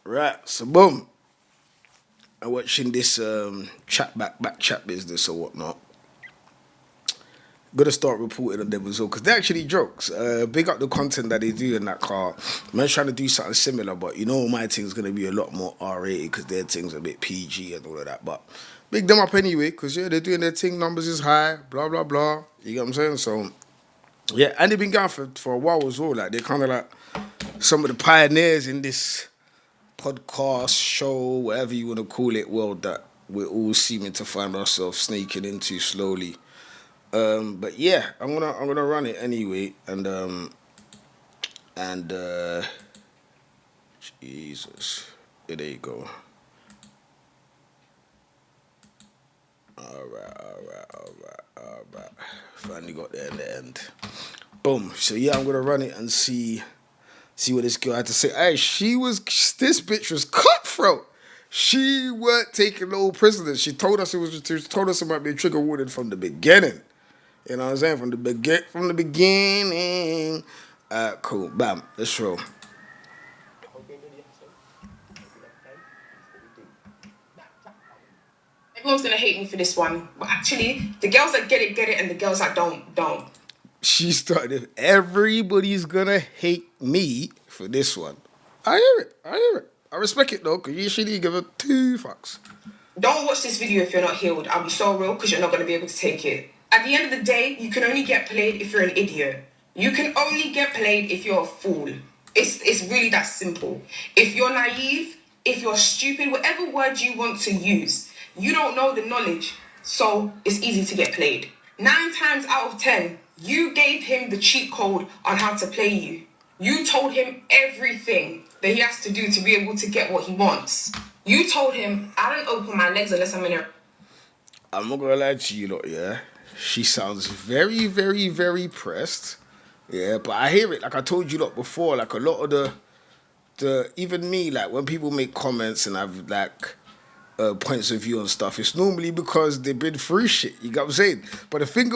Right, so boom. I'm watching this chat back chat business or whatnot. Gotta start reporting on them as well because they're actually jokes. Big up the content that they do in that car. Man's trying to do something similar, but you know my thing's gonna be a lot more R-rated because their thing's a bit PG and all of that. But big them up anyway because yeah, they're doing their thing. Numbers is high. Blah blah blah. You get what I'm saying? So yeah, and they've been going for a while as well. Like they're kind of like some of the pioneers in this podcast show, whatever you want to call it, world that we're all seeming to find ourselves sneaking into slowly. But yeah, I'm gonna run it anyway, and Jesus, yeah, there you go. All right. Finally got there in the end. Boom. So yeah, I'm gonna run it and see what this girl had to say. Hey, this bitch was cutthroat. She weren't taking no prisoners. She told us it might be a trigger warning from the beginning. You know what I'm saying? From the beginning. Cool. Bam. Let's roll. Everyone's gonna hate me for this one, but actually, the girls that get it, and the girls that don't. She started. Everybody's gonna hate me for this one. I hear it. I respect it though, because you shouldn't give a two fucks. Don't watch this video if you're not healed. I'll be so real because you're not gonna be able to take it. At the end of the day, you can only get played if you're an idiot. You can only get played if you're a fool. It's really that simple. If you're naive, if you're stupid, whatever word you want to use, you don't know the knowledge, so it's easy to get played. 9 times out of 10, you gave him the cheat code on how to play you. You told him everything that he has to do to be able to get what he wants. You told him, I don't open my legs unless I'm in a... I'm not gonna lie to you lot, yeah. She sounds very, very, very pressed. Yeah, but I hear it. Like I told you lot before, like a lot of the even me, like when people make comments and have like points of view on stuff, it's normally because they've been through shit. You get what I'm saying? But the thing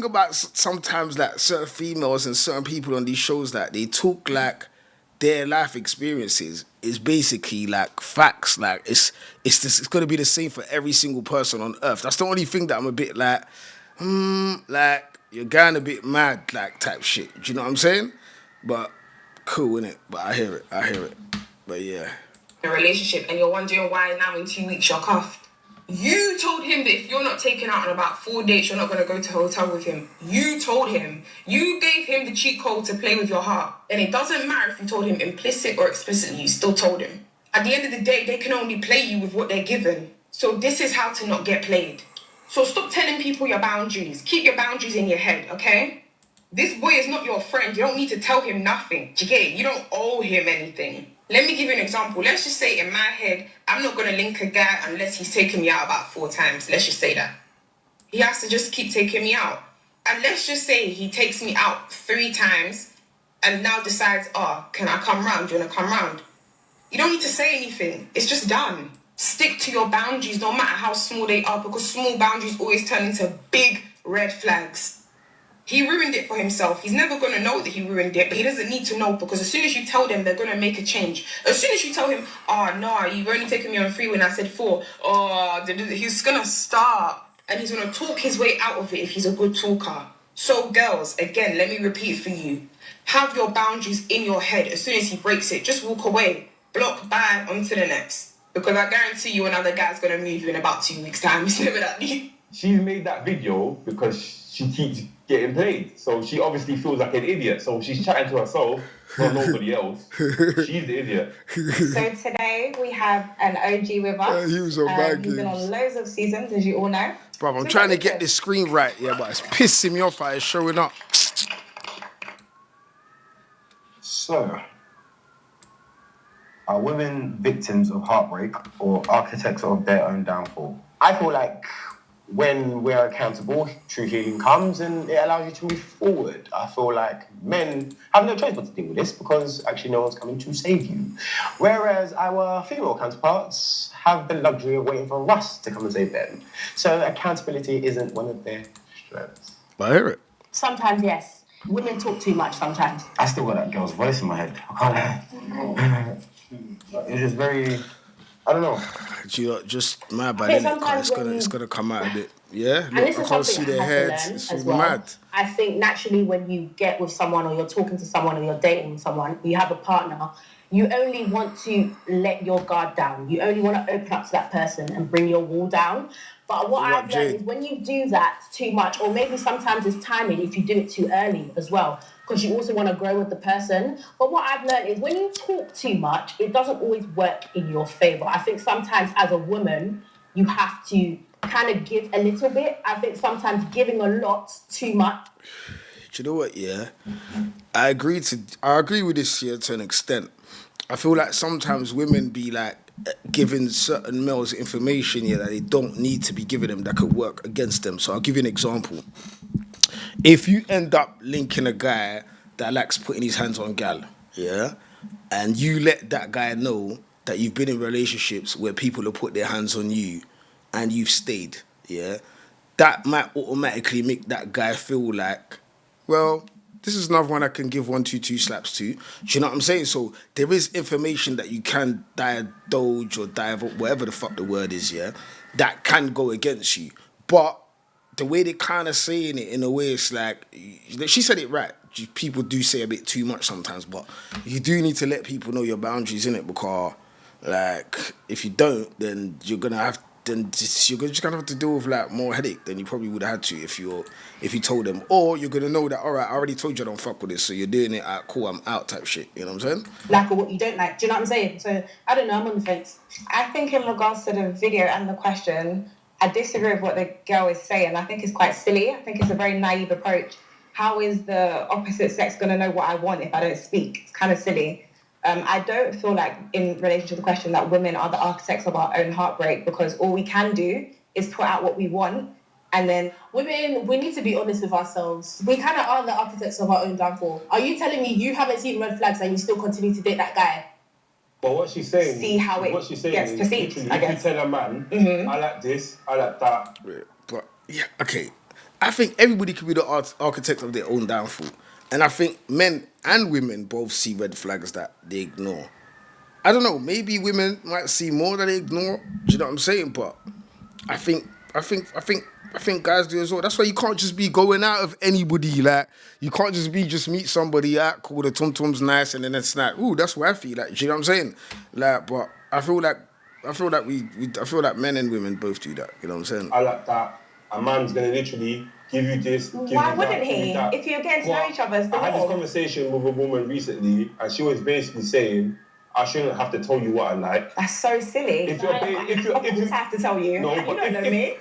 about sometimes like certain females and certain people on these shows that they talk like their life experiences is basically like facts. Like it's gonna be the same for every single person on earth. That's the only thing that I'm a bit like you're going a bit mad, like type shit. Do you know what I'm saying? But cool, innit? But I hear it. But yeah. a relationship and you're wondering why now in 2 weeks you're cuffed. You told him that if you're not taken out on about 4 dates, you're not going to go to a hotel with him. You told him. You gave him the cheat code to play with your heart. And it doesn't matter if you told him implicit or explicitly, you still told him. At the end of the day, they can only play you with what they're given. So this is how to not get played. So stop telling people your boundaries. Keep your boundaries in your head, okay? This boy is not your friend. You don't need to tell him nothing. Do you get it? You don't owe him anything. Let me give you an example. Let's just say in my head, I'm not going to link a guy unless he's taken me out about 4 times. Let's just say that. He has to just keep taking me out. And let's just say he takes me out 3 times and now decides, oh, can I come round? Do you want to come round? You don't need to say anything. It's just done. Stick to your boundaries, no matter how small they are, because small boundaries always turn into big red flags. He ruined it for himself. He's never going to know that he ruined it, but he doesn't need to know because as soon as you tell them, they're going to make a change. As soon as you tell him, oh, no, you've only taken me on 3 when I said 4. Oh, he's going to start and he's going to talk his way out of it if he's a good talker. So, girls, again, let me repeat for you. Have your boundaries in your head. As soon as he breaks it, just walk away. Block, bye, on to the next. Because I guarantee you another guy's going to move you in about 2 weeks' time. It's never that deep. She's made that video because she keeps getting played. So she obviously feels like an idiot. So she's chatting to herself, not nobody else. She's the idiot. So today we have an OG with us. He was on bad He's been on games. loads of seasons, as you all know. Bro, I'm trying to get this screen right, yeah, but it's pissing me off how it's showing up. So, are women victims of heartbreak or architects of their own downfall? I feel like when we're accountable, true healing comes and it allows you to move forward. I feel like men have no choice but to deal with this because actually no one's coming to save you. Whereas our female counterparts have the luxury of waiting for us to come and save them. So accountability isn't one of their strengths. I hear it. Sometimes, yes. Women talk too much sometimes. I still got that girl's voice in my head. I can't. It's just very, I don't know. Do you know, just my I bad, think innit? Cause sometimes when it's you gonna come out a bit. Yeah, and look, this I is can't something see I their had to heads. learn It's all as well. mad. I think naturally when you get with someone or you're talking to someone or you're dating someone, you have a partner, you only want to let your guard down. You only want to open up to that person and bring your wall down. But what Big up, I've learned Jade. is when you do that too much, or maybe sometimes it's timing if you do it too early as well, because you also want to grow with the person. But what I've learned is when you talk too much, it doesn't always work in your favor. I think sometimes as a woman, you have to kind of give a little bit. I think sometimes giving a lot too much. Do you know what? Yeah, I agree with this here to an extent. I feel like sometimes women be like giving certain males information that they don't need to be giving them that could work against them. So I'll give you an example. If you end up linking a guy that likes putting his hands on gal, yeah, and you let that guy know that you've been in relationships where people have put their hands on you and you've stayed, yeah, that might automatically make that guy feel like, well, this is another one I can give 1, 2, 2 slaps to. Do you know what I'm saying? So there is information that you can divulge or whatever the fuck the word is, yeah, that can go against you. But the way they kind of saying it in a way, it's like she said it right. People do say a bit too much sometimes, but you do need to let people know your boundaries in it because, like, if you don't, then you're gonna have you're just gonna have to deal with like more headache than you probably would have had to if you told them, or you're gonna know that all right, I already told you I don't fuck with this, so you're doing it at cool, I'm out type shit. You know what I'm saying? Like or what you don't like. Do you know what I'm saying? So I don't know, I'm on the fence. I think in regards to the video and the question, I disagree with what the girl is saying. I think it's quite silly. I think it's a very naive approach. How is the opposite sex going to know what I want if I don't speak? It's kind of silly. I don't feel like, in relation to the question, that women are the architects of our own heartbreak, because all we can do is put out what we want, and then Women, we need to be honest with ourselves. We kind of are the architects of our own downfall. Are you telling me you haven't seen red flags and you still continue to date that guy? But what she's saying, see how it what she's saying gets is perceived, literally, I if you guess. tell a man, I like this, I like that. But yeah, okay. I think everybody can be the architect of their own downfall, and I think men and women both see red flags that they ignore. I don't know. Maybe women might see more that they ignore. Do you know what I'm saying? But I think, I think, I think, I think guys do as well. That's why you can't just be going out of anybody. Like you can't just meet somebody at cool. The tum tum's nice, and then it's like, ooh, that's what I feel like. Do you know what I'm saying? Like, but I feel like men and women both do that. You know what I'm saying? I like that. A man's gonna literally give you this, give Why you wouldn't that, give you he? that. If you're getting to know But each other, it's the I had this norm. conversation with a woman recently, and she was basically saying, "I shouldn't have to tell you what I like." That's so silly. If you're, Of course I have to tell you. no, You but don't know me.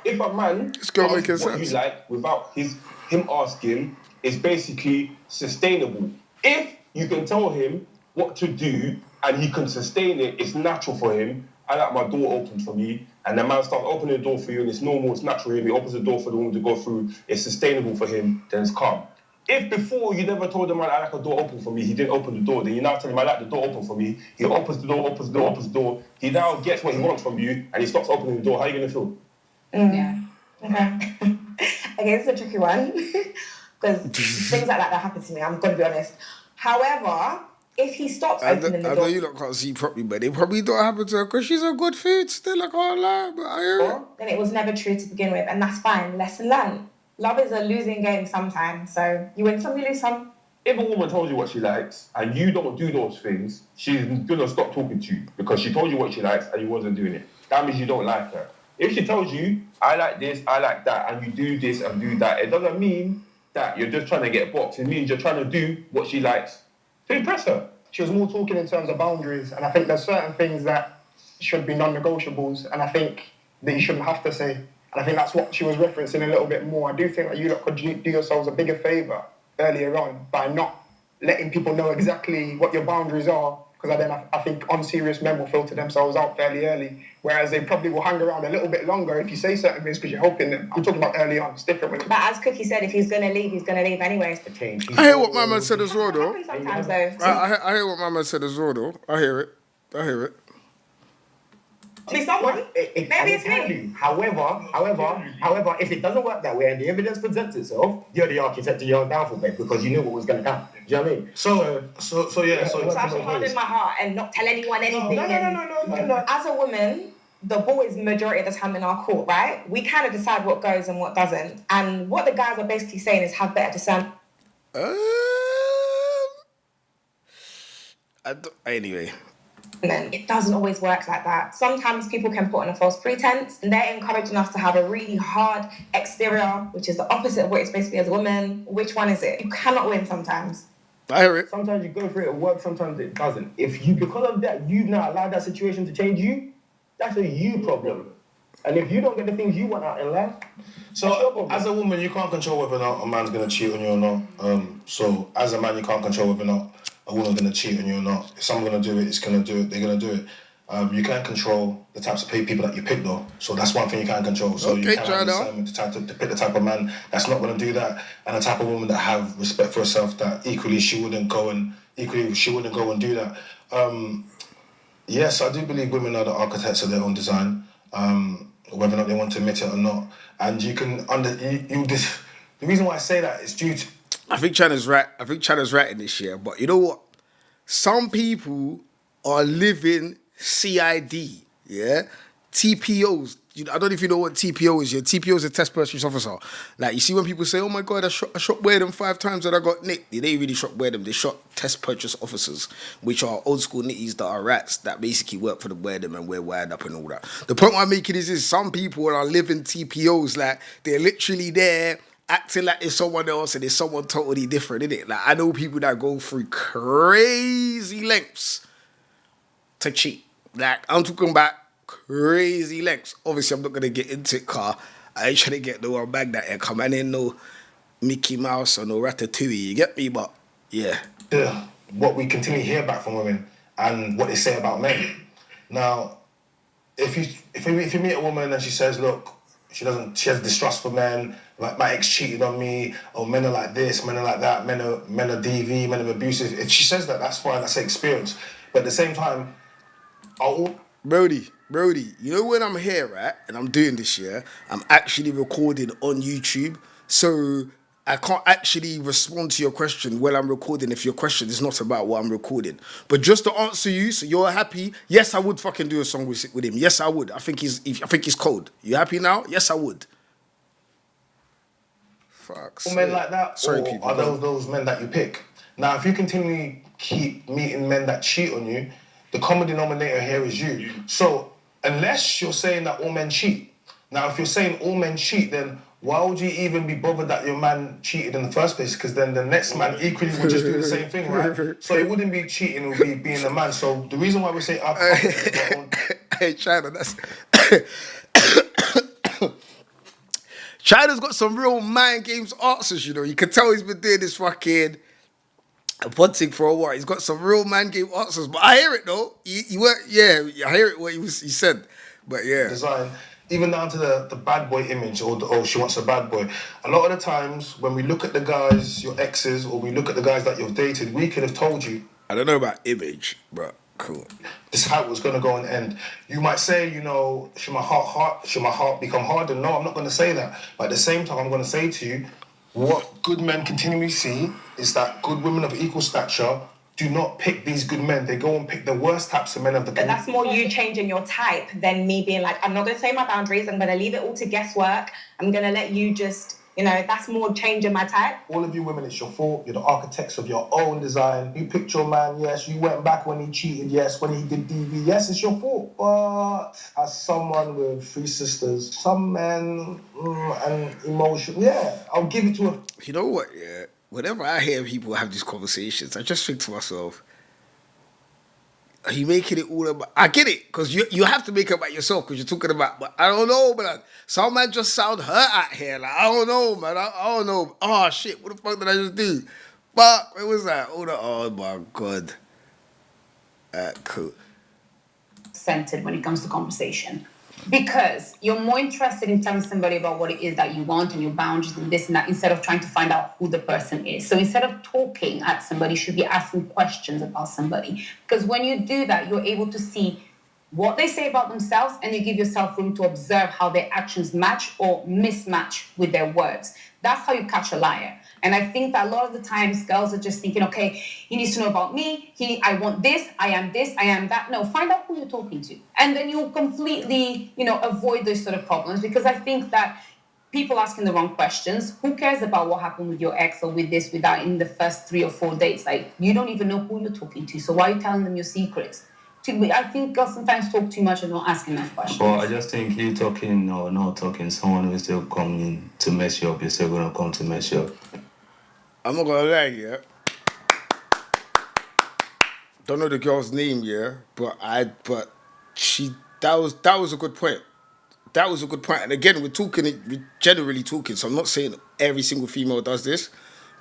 if a man This girl asks making what you sense. like without him asking, it's basically sustainable. If you can tell him what to do and he can sustain it, it's natural for him. I like my door open for me, and the man starts opening the door for you, and it's normal, it's natural for him. He opens the door for the woman to go through. It's sustainable for him. Then it's calm. If before you never told the man I like a door open for me, he didn't open the door, then you now tell him I like the door open for me. He opens the door, opens the door, opens the door. He now gets what he wants from you, and he stops opening the door. How are you gonna feel? Yeah. Okay. Okay, this is a tricky one. Because things like that happen to me, I'm going to be honest. However, if he stops opening the I know door, you lot can't see properly, but it probably don't happen to her because she's a good food still. I can't lie, but I hear it. then it was never true to begin with, and that's fine. Lesson learned. Love is a losing game sometimes, so you win some, you lose some. If a woman tells you what she likes and you don't do those things, she's gonna stop talking to you because she told you what she likes and you wasn't doing it. That means you don't like her. If she tells you, I like this, I like that, and you do this and do that, it doesn't mean that you're just trying to get boxed. It means you're trying to do what she likes to impress her. She was more talking in terms of boundaries, and I think there's certain things that should be non-negotiables, and I think that you shouldn't have to say. And I think that's what she was referencing a little bit more. I do think that you lot could do yourselves a bigger favour earlier on by not letting people know exactly what your boundaries are, because then I think unserious men will filter themselves out fairly early, whereas they probably will hang around a little bit longer if you say certain things because you're helping them. I'm talking about early on. It's different when But as Cookie said, if he's going to leave, he's going to leave anyway. I hear what my man said as well, It though. happens sometimes, though. I hear what my man said as well, though. I hear it. be someone. Maybe it's me. do. However, if it doesn't work that way and the evidence presents itself, you're the architect of your own downfall, babe, because you knew what was going to come. Do you know what I mean? So I should harden my heart and not tell anyone anything. No. As a woman, the ball is majority of the time in our court, right? We kind of decide what goes and what doesn't. And what the guys are basically saying is have better discernment. Anyway. And then it doesn't always work like that. Sometimes people can put on a false pretense and they're encouraging us to have a really hard exterior, which is the opposite of what it's supposed to be as a woman. Which one is it? You cannot win sometimes. I hear it. Sometimes you go through it, it works, sometimes it doesn't. Because of that, you've now allowed that situation to change you, that's a you problem. And if you don't get the things you want out in life, so as a woman, you can't control whether or not a man's going to cheat on you or not. So as a man, you can't control whether or not a woman's going to cheat on you or not. If someone's going to do it, it's going to do it. They're going to do it. You can't control the types of people that you pick, though. So that's one thing you can't control. So you can't have discernment to pick the type of man that's not going to do that, and the type of woman that have respect for herself that equally she wouldn't go and do that. Yes, I do believe women are the architects of their own design, whether or not they want to admit it or not. And you can the reason why I say that is due to. I think China's right. In this year, but you know what? Some people are living CID, yeah? TPOs. I don't know if you know what TPO is. Yeah? TPO is a test purchase officer. Like, you see when people say, oh my God, I shot Weird 5 times and I got nicked. They didn't really shot Weird. They shot test purchase officers, which are old school nitties that are rats that basically work for the Weird and we're wired up and all that. The point I'm making is some people are living TPOs. Like, they're literally there acting like it's someone else and it's someone totally different, innit? Like, I know people that go through crazy lengths to cheat. Like, I'm talking about crazy lengths. Obviously, I'm not going to get into it, car. I ain't trying to get the one bag that here. Come on, ain't no Mickey Mouse or no Ratatouille, you get me? But, yeah. What we continually hear back from women and what they say about men. Now, if you meet a woman and she says, look, she has distrust for men, like my ex cheated on me, or men are like this, men are like that, men are DV, men are abusive. If she says that, that's fine, that's her experience. But at the same time, Brody, you know when I'm here, right, and I'm doing this, yeah, I'm actually recording on YouTube, so I can't actually respond to your question while I'm recording if your question is not about what I'm recording. But just to answer you, so you're happy, yes, I would fucking do a song with him. Yes, I would. I think he's cold. You happy now? Yes, I would. Fuck. Men like that, sorry, or people, are those men that you pick? Now, if you continually keep meeting men that cheat on you, the common denominator here is you. So, unless you're saying that all men cheat, now if you're saying all men cheat, then why would you even be bothered that your man cheated in the first place? Because then the next man equally would just do the same thing, right? So it wouldn't be cheating, it would be being a man. So the reason why we say hey, China, that's... China's got some real mind games answers, you know. You can tell he's been doing this fucking punting for a while. He's got some real man game answers. But I hear it, though. I hear it what he said. But yeah. Design, even down to the bad boy image, or she wants a bad boy. A lot of the times, when we look at the guys, your exes, or we look at the guys that you've dated, we could have told you. I don't know about image, but cool. This is how it was going to go and end. You might say, you know, should my heart become harder? No, I'm not going to say that. But at the same time, I'm going to say to you, what good men continually see is that good women of equal stature do not pick these good men. They go and pick the worst types of men of the community. But that's more you changing your type than me being like, I'm not going to say my boundaries. I'm going to leave it all to guesswork. I'm going to let you just, you know, that's more changing my type. All of you women, it's your fault. You're the architects of your own design. You picked your man, yes. You went back when he cheated, yes. When he did DV, yes, it's your fault. But as someone with 3 sisters, some men and emotion, yeah, I'll give it to her. You know what, yeah? Whenever I hear people have these conversations, I just think to myself, are you making it all about... I get it, because you have to make it about yourself, because you're talking about... But I don't know, man. Some man just sound hurt out here. Like, I don't know, man. I don't know. Oh, shit, what the fuck did I just do? Fuck, what was that? Oh, my God. Cool. Centered when it comes to conversation. Because you're more interested in telling somebody about what it is that you want and your boundaries and this and that instead of trying to find out who the person is. So instead of talking at somebody, you should be asking questions about somebody. Because when you do that, you're able to see what they say about themselves, and you give yourself room to observe how their actions match or mismatch with their words. That's how you catch a liar. And I think that a lot of the times girls are just thinking, okay, he needs to know about me. I want this, I am that. No, find out who you're talking to. And then you'll completely, avoid those sort of problems, because I think that people asking the wrong questions. Who cares about what happened with your ex or with this, with that in the first 3 or 4 dates? Like, you don't even know who you're talking to. So why are you telling them your secrets? I think girls sometimes talk too much and not asking enough questions. Well, I just think you talking or not talking, someone who's still coming to mess you up, you're still gonna come to mess you up. I'm not gonna lie, yeah. Don't know the girl's name, yeah, but she that was a good point. That was a good point. And again, we're generally talking, so I'm not saying every single female does this,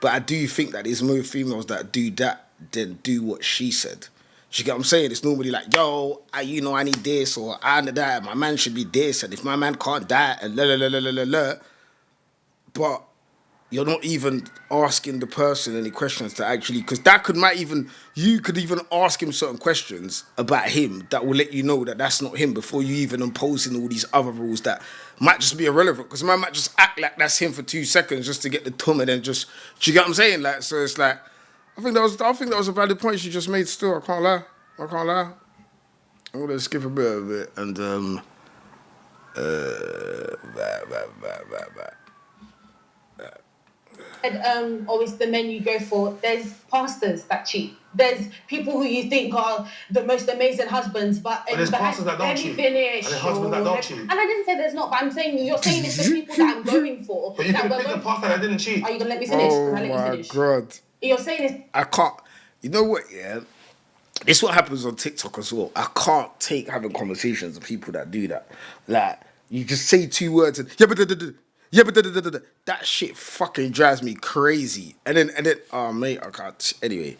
but I do think that there's more females that do that than do what she said. You get what I'm saying? It's normally like, yo, I need this, or I need that, my man should be this, and if my man can't that, and la la la la la la la. But you're not even asking the person any questions to actually, because you could even ask him certain questions about him that will let you know that that's not him before you even imposing all these other rules that might just be irrelevant, because man might just act like that's him for 2 seconds just to get the tum, and then just, do you get what I'm saying? Like, so it's like, I think that was a valid point she just made still, I can't lie. I'm gonna skip a bit of it, and Always the men you go for. There's pastors that cheat. There's people who you think are the most amazing husbands, but there's pastors that don't let me cheat. finish. And there's husbands that don't cheat. And I didn't say there's not, but I'm saying you're saying it's the people that I'm going for. But you could have picked a pastor that didn't cheat. Are you gonna let me finish? oh Can I let you my finish? god, You're saying it's I can't. You know what? Yeah, this is what happens on TikTok as well. I can't take having conversations with people that do that. Like, you just say 2 words and yeah, but yeah, but that shit fucking drives me crazy. And then, oh mate, I can't. Anyway,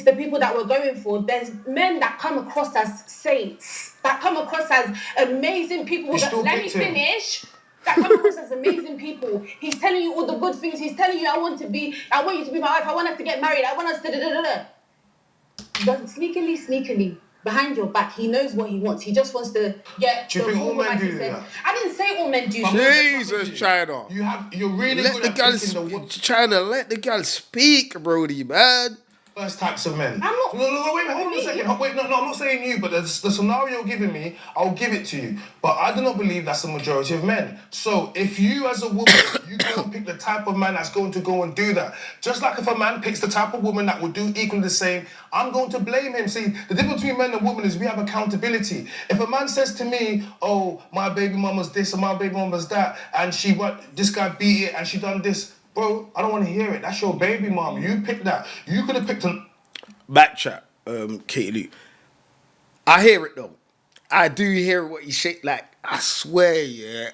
the people that we're going for. There's men that come across as saints, that come across as amazing people. Let me finish. That come across as amazing people. He's telling you all the good things. He's telling you, I want you to be my wife. I want us to get married. I want us to But sneakily, behind your back, he knows what he wants. He just wants to get. Do you think all men do that? I didn't say all men do. Jesus, China. You're really Let good the at girl picking the China. Let the girl speak, Brody, man. worst types of men. I'm not. No, wait, hold on a second. Wait, no, I'm not saying you, but the scenario you're giving me, I'll give it to you. But I do not believe that's the majority of men. So if you, as a woman, you go and pick the type of man that's going to go and do that, just like if a man picks the type of woman that would do equally the same, I'm going to blame him. See, the difference between men and women is we have accountability. If a man says to me, "Oh, my baby mama's this and my baby mama's that, and this guy beat it and she done this," bro, I don't want to hear it. That's your baby mama. You picked that. You could have picked an. Bkchat, Katie Lou. I hear it though. I do hear what you say. Like, I swear, yeah,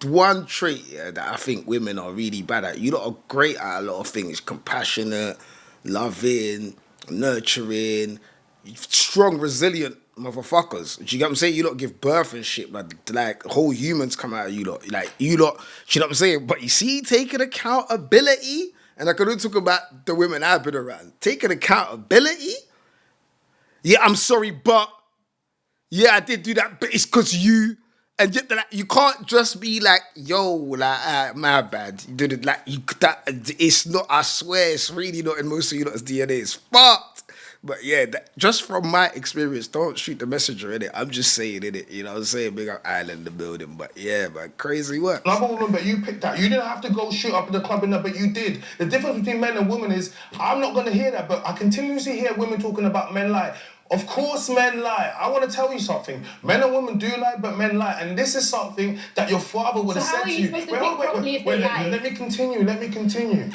one trait, yeah, that I think women are really bad at. You lot are great at a lot of things: compassionate, loving, nurturing, strong, resilient motherfuckers. Do you get what I'm saying? You lot give birth and shit, like whole humans come out of you lot. Like, you lot, do you know what I'm saying? But you see, taking accountability, and I can only talk about the women I've been around. Taking accountability. Yeah, I'm sorry, but yeah, I did do that, but it's because and yet, like, you can't just be like, yo, like, my bad. You did it like it's not. I swear, it's really not in most of you lot's DNA. It's fucked. But yeah, just from my experience, don't shoot the messenger in it. I'm just saying in it. You know what I'm saying? Big up Island, the building. But yeah, man, crazy work. Another woman, but you picked that. You didn't have to go shoot up in the club in that, but you did. The difference between men and women is I'm not going to hear that, but I continuously hear women talking about men lie. Of course men lie. I want to tell you something. Men and women do lie, but men lie. And this is something that your father would have said to you. Wait, let me continue.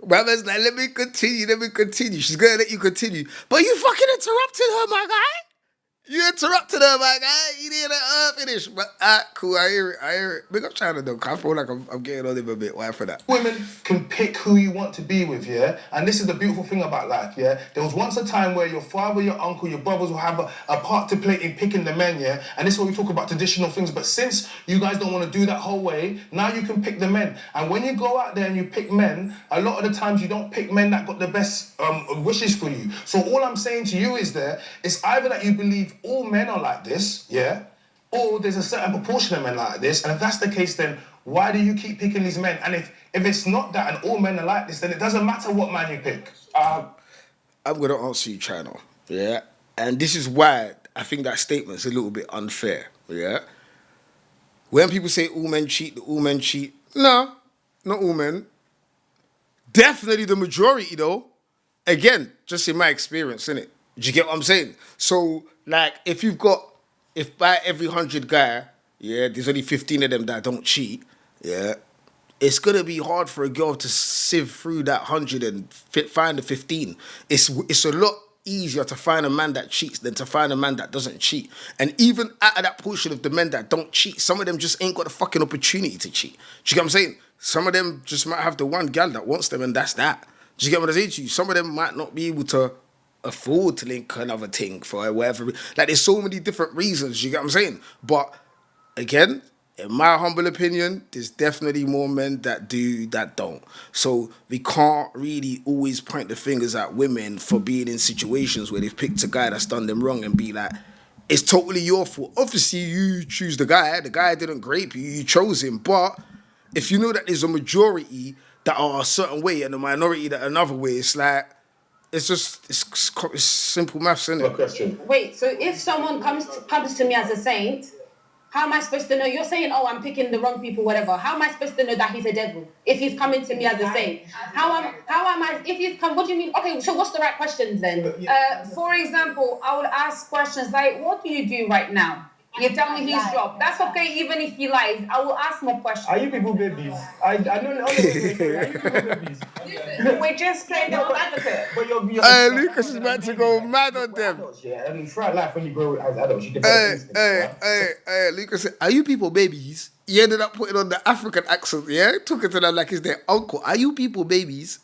Brother's like, let me continue. She's gonna let you continue. But you fucking interrupted her, my guy. You interrupted her, my guy. You didn't finish. But cool. I hear it. Big up China though. 'Cause I feel like I'm getting on him a bit. Why for that? Women can pick who you want to be with, yeah? And this is the beautiful thing about life, yeah? There was once a time where your father, your uncle, your brothers will have a part to play in picking the men, yeah? And this is what we talk about traditional things. But since you guys don't want to do that whole way, now you can pick the men. And when you go out there and you pick men, a lot of the times you don't pick men that got the best wishes for you. So all I'm saying to you is it's either that you believe all men are like this, yeah? Or there's a certain proportion of men like this, and if that's the case, then why do you keep picking these men? And if it's not that and all men are like this, then it doesn't matter what man you pick. I'm going to answer you, China. Yeah? And this is why I think that statement's a little bit unfair. Yeah? When people say all men cheat, no, not all men. Definitely the majority, though. Again, just in my experience, innit? Do you get what I'm saying? So, like, if by every 100 guy, yeah, there's only 15 of them that don't cheat, yeah, it's gonna be hard for a girl to sieve through that 100 and find the 15. It's a lot easier to find a man that cheats than to find a man that doesn't cheat. And even out of that portion of the men that don't cheat, some of them just ain't got the fucking opportunity to cheat. Do you get what I'm saying? Some of them just might have the one gal that wants them and that's that. Do you get what I'm saying to you? Some of them might not be able to afford to link another thing for whatever. Like, there's so many different reasons, you get what I'm saying? But again, in my humble opinion, there's definitely more men that do that don't. So we can't really always point the fingers at women for being in situations where they've picked a guy that's done them wrong and be like, it's totally your fault. Obviously, you choose the guy didn't grape you, you chose him. But if you know that there's a majority that are a certain way and a minority that another way, it's like, it's simple maths, isn't No it? question. Wait, so if someone comes to me as a saint, how am I supposed to know? You're saying, oh, I'm picking the wrong people, whatever. How am I supposed to know that he's a devil if he's coming to me as a saint? How am I? If he's come, what do you mean? Okay, so what's the right questions then? For example, I would ask questions like, what do you do right now? You tell me his job. That's okay, even if he lies. I will ask more questions. Are you people babies? I don't know. Are you people babies? We're just playing devil's advocate. But you're Lucas is about to go mad on them. adults, yeah, and throughout life, when you grow as adults, you develop instincts, right? Hey, Lucas said, are you people babies? He ended up putting on the African accent, yeah? Took it to them like it's their uncle. Are you people babies?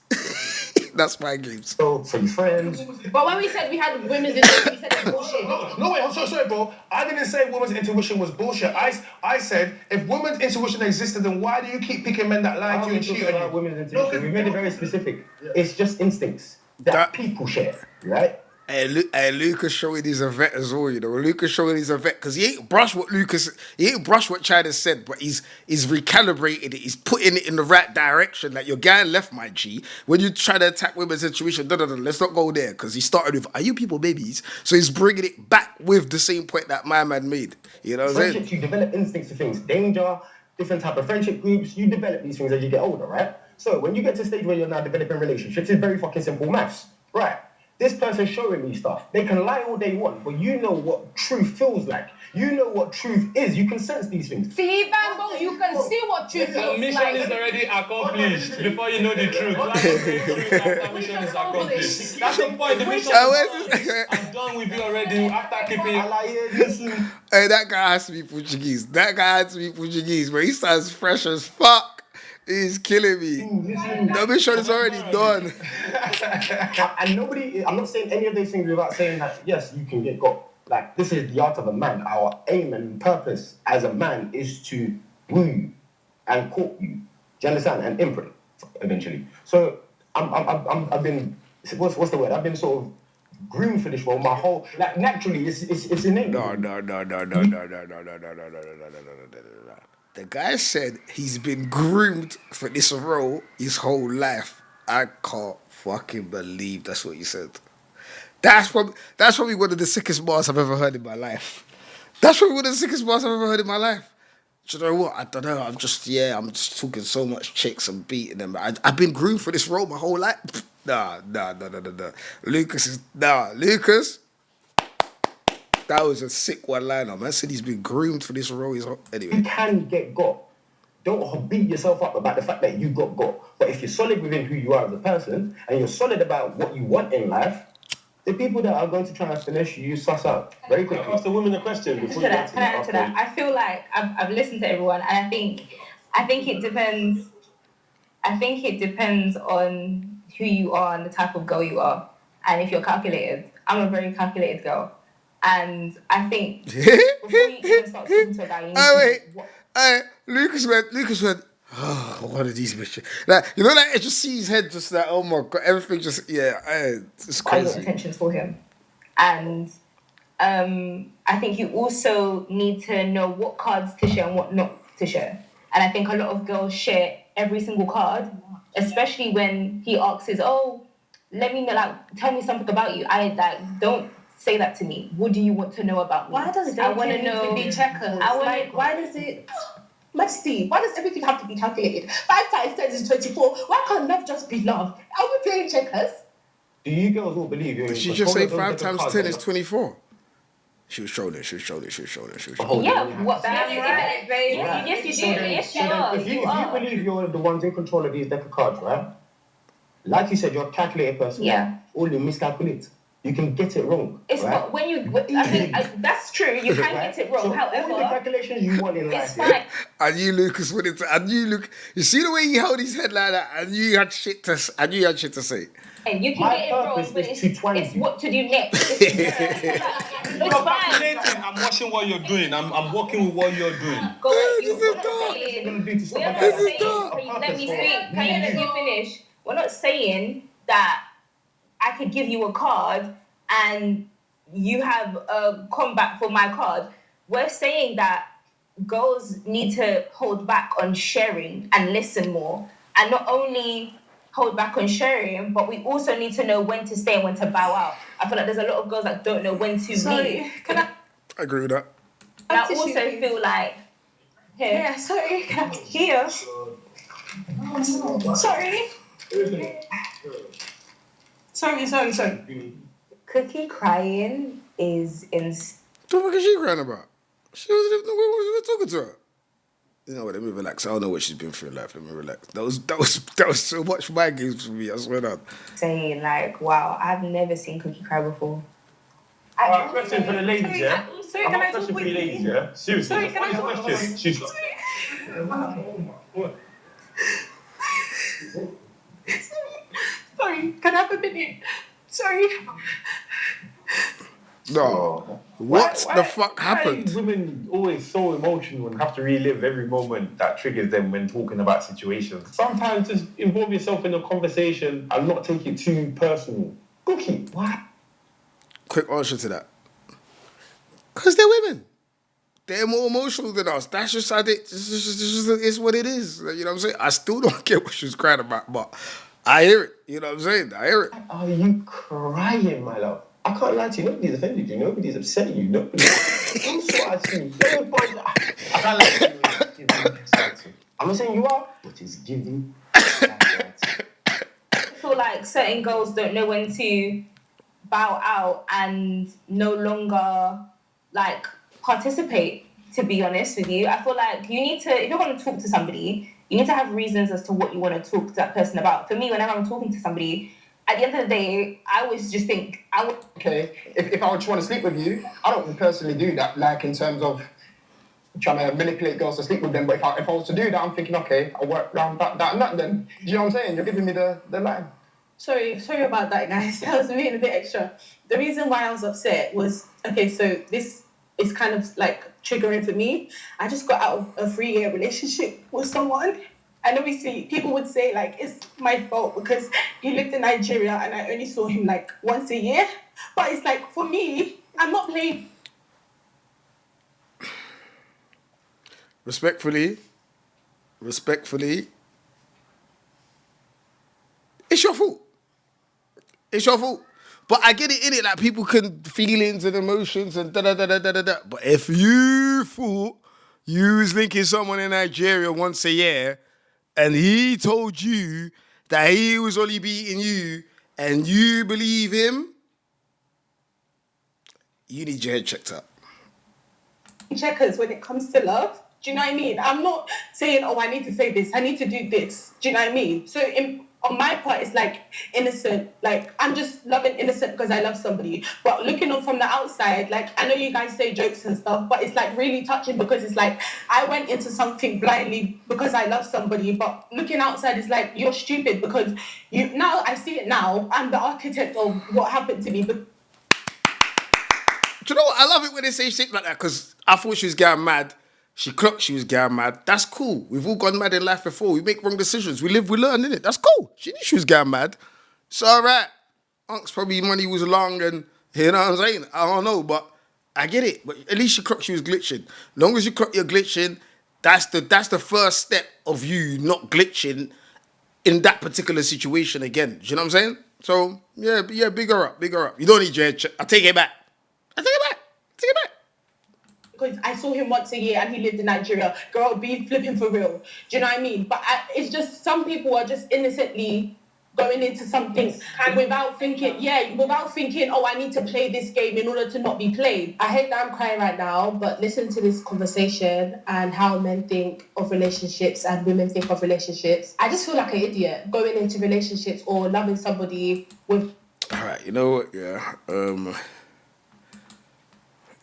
That's my games. So, for your friends. But when we said we had women's intuition, we said it's bullshit. No, wait, I'm sorry, bro. I didn't say women's intuition was bullshit. I said, if women's intuition existed, then why do you keep picking men that lie to you and cheat on you? Women's intuition. We made it very specific. It's just instincts that people share, right? Hey, Lucas showing he's a vet as well, you know. Lucas showing he's a vet because he ain't brushed what China said, but he's recalibrated it. He's putting it in the right direction. Like, your guy left, my G. When you try to attack women's intuition, let's not go there because he started with, are you people babies? So he's bringing it back with the same point that my man made. You know what I'm saying? Friendships, you develop instincts for things. Danger, different type of friendship groups, you develop these things as you get older, right? So when you get to a stage where you're now developing relationships, it's very fucking simple maths, right? This person's showing me stuff. They can lie all they want, but you know what truth feels like. You know what truth is. You can sense these things. See, even though you can see what truth The feels mission like. is already accomplished before you know the truth. Why not say truth after mission is accomplished? That's the point. The mission is I'm done with you already after keeping Hey, that guy has to be Portuguese. But he sounds fresh as fuck. He's killing me. The mission is already done. And nobody, I'm not saying any of these things without saying that, yes, you can get got. Like, this is the art of a man. Our aim and purpose as a man is to woo you and court you. Do you understand? And imprint, eventually. So, I've been, what's the word? I've been sort of groomed for this role my whole, like, naturally, it's innate. No. The guy said he's been groomed for this role his whole life. I can't fucking believe that's what you said. That's probably one of the sickest bars I've ever heard in my life. Do you know what? I don't know. I'm just talking so much chicks and beating them. I've been groomed for this role my whole life. Nah. Lucas. That was a sick one-liner. Man said he's been groomed for this role. Anyway. You can get got. Don't beat yourself up about the fact that you got. But if you're solid within who you are as a person, and you're solid about what you want in life, The people that are going to try and finish you suss out very quickly. Ask the women a question before you Can I answer that? I feel like I've listened to everyone, and I think it depends. I think it depends on who you are and the type of girl you are, and if you're calculated. I'm a very calculated girl, and I think before you even start talking to a guy, you need to. Lucas went, oh, one of these bitches. Like, you know, like, it just sees his head just like, oh my God, everything just, it's What are your crazy. intentions for him? And I think you also need to know what cards to share and what not to share. And I think a lot of girls share every single card, especially when he asks, let me know, like, tell me something about you. I like, don't say that to me. What do you want to know about me? Why does I want to dating need know. to be checkers? Why does it? Messi, why does everything have to be calculated? 5 times 10 is 24. Why can't love just be love? Are we playing checkers? Do you girls all believe you're in Did she control just say of those 5 type of times cards 10 that is are- 24? She was trolling. Oh, Yeah, what? That's right, babe. Right. Yes, you do. So then- Yes, so you then are. If you are. believe you're the ones in control of these deck of cards, right? Like you said, you're a calculated person. Yeah. All you miscalculate. You can get it wrong. It's right? not when you. I think that's true. You can get it wrong. So all the However, calculations you want in it's life, fine. I knew Lucas wanted to. You see the way he held his head like that. I knew you had shit to say. And you can My get it wrong, purpose but is to twang it's you. what to do next. You're It's fine. calculating. I'm watching what you're doing. I'm working with what you're doing. Go ahead. This is dark. We are not This is saying. dark. Can you let me speak? Can you let me finish? We're not saying that I could give you a card and you have a comeback for my card. We're saying that girls need to hold back on sharing and listen more, and not only hold back on sharing, but we also need to know when to stay and when to bow out. I feel like there's a lot of girls that don't know when to leave. Can I? I agree with that. And I Tissue, also please. feel like Yeah, sorry. Here. Sorry. Cookie crying is in. What the fuck is she crying about? She wasn't even talking to her. You know what? Let me relax. I don't know what she's been through in life. Let me relax. That was so much mind games for me. I swear down. Saying like, wow, I've never seen Cookie cry before. Alright, question for the ladies, yeah? Sorry, I can have I a question talk for you with ladies, you? yeah? Seriously, Sorry, just can I one talk? question. She's Sorry, can I have a minute? Sorry. No. What the fuck Why happened? are women always so emotional and have to relive every moment that triggers them when talking about situations? Sometimes just involve yourself in a conversation and not take it too personal. Cookie, what? Quick answer to that. Because they're women. They're more emotional than us. That's just how it's what it is. You know what I'm saying? I still don't get what she's crying about, but I hear it. You know what I'm saying? I hear it. Are you crying, my love? I can't lie to you. Nobody's offended you. Nobody's upset you. Nobody. I'm sure I've seen. Nobody. I can't lie to you. I'm not saying you are, but it's giving. I feel like certain girls don't know when to bow out and no longer like participate, to be honest with you. I feel like you need to, if you're going to talk to somebody, you need to have reasons as to what you want to talk to that person about. For me, whenever I'm talking to somebody, at the end of the day, I always just think Okay, if I just want to sleep with you, I don't personally do that, like in terms of trying to manipulate girls to sleep with them. But if I was to do that, I'm thinking, okay, I'll work around that and that then. Do you know what I'm saying? You're giving me the line. Sorry about that, guys. That was being a bit extra. The reason why I was upset was, okay, so this is kind of like triggering for me. I just got out of a 3-year relationship with someone. And obviously people would say like, it's my fault because he lived in Nigeria and I only saw him like once a year. But it's like, for me, I'm not playing. Respectfully, it's your fault. It's your fault. But I get it, innit? Like, people can feelings and emotions and da-da-da-da-da-da. But if you thought you was linking someone in Nigeria once a year and he told you that he was only beating you and you believe him, you need your head checked up. Checkers when it comes to love. Do you know what I mean? I'm not saying, oh, I need to say this, I need to do this. Do you know what I mean? So on my part, it's like innocent. Like, I'm just loving innocent because I love somebody. But looking on from the outside, like, I know you guys say jokes and stuff, but it's like really touching because it's like I went into something blindly because I love somebody. But looking outside is like, you're stupid because now I see it now. I'm the architect of what happened to me. But Do you know what? I love it when they say shit like that because I thought she was getting mad. She clocked she was getting mad. That's cool. We've all gone mad in life before. We make wrong decisions. We live, we learn, innit? That's cool. She knew she was getting mad. It's all right. Unc's probably money was long and, you know what I'm saying? I don't know, but I get it. But at least she clocked she was glitching. Long as you clock you're glitching, that's the first step of you not glitching in that particular situation again. Do you know what I'm saying? So, yeah, big her up, big her up. You don't need your head check. I take it back. I take it back. Take it back. because I saw him once a year and he lived in Nigeria. Girl, be flipping for real. Do you know what I mean? But it's just some people are just innocently going into something without thinking, oh, I need to play this game in order to not be played. I hate that I'm crying right now, but listen to this conversation and how men think of relationships and women think of relationships. I just feel like an idiot going into relationships or loving somebody with. All right, you know what? Yeah.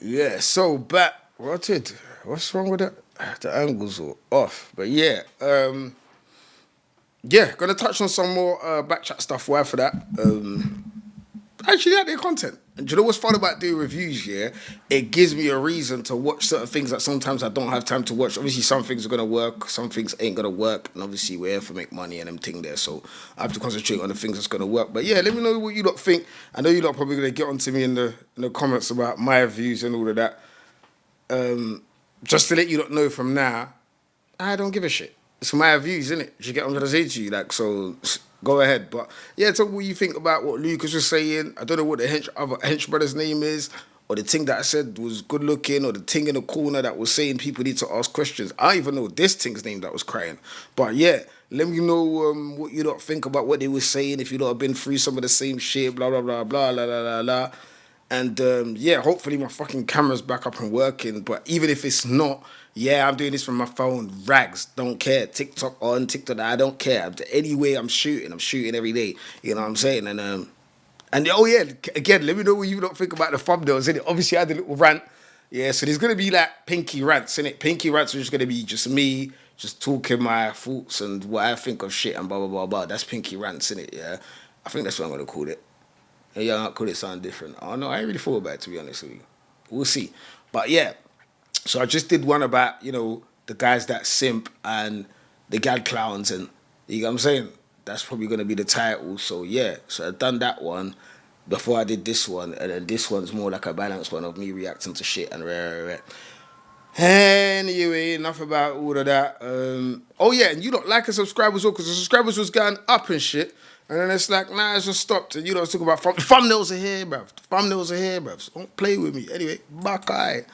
Yeah, so back. What's wrong with that? The angles are off. But yeah. Yeah, gonna touch on some more Bkchat stuff. Why for that? Actually, like their content. And do you know what's fun about doing reviews? Yeah, it gives me a reason to watch certain things that sometimes I don't have time to watch. Obviously, some things are gonna work, some things ain't gonna work, and obviously we're here for make money and them thing there. So I have to concentrate on the things that's gonna work. But yeah, let me know what you lot think. I know you lot probably gonna get onto me in the comments about my views and all of that. Just to let you lot know from now, I don't give a shit. It's my views, innit? Do you get what I'm trying to say to you? Like, so go ahead. But yeah, tell me what you think about what Lucas was saying. I don't know what the other hench brother's name is, or the thing that I said was good looking, or the thing in the corner that was saying people need to ask questions. I don't even know this thing's name that was crying. But yeah, let me know what you lot think about what they were saying. If you lot have been through some of the same shit, blah blah blah blah blah blah blah blah. And yeah, hopefully my fucking camera's back up and working. But even if it's not, yeah, I'm doing this from my phone. Rags, don't care. TikTok on, TikTok, I don't care. Anyway, I'm shooting every day. You know what I'm saying? And oh yeah, again, let me know what you don't think about the thumbnails, innit? Obviously, I had a little rant. Yeah, so there's gonna be like pinky rants, innit? Pinky rants are just gonna be just me, just talking my thoughts and what I think of shit and blah blah blah blah. That's pinky rants, innit? Yeah, I think that's what I'm gonna call it. Yeah, could it sound different? I don't know. I ain't really thought about it, to be honest with you. We'll see. But yeah, so I just did one about, the guys that simp and the gal clowns and, you know what I'm saying? That's probably going to be the title. So yeah, so I've done that one before I did this one. And then this one's more like a balanced one of me reacting to shit and rare. Anyway, enough about all of that. Oh yeah, and you don't like and subscribe as well, because the subscribers was going up and shit. And then it's like, nah, it's just stopped. And you don't talk about thumbnails are here, bruv. The thumbnails are here, bruv. So don't play with me. Anyway, bye.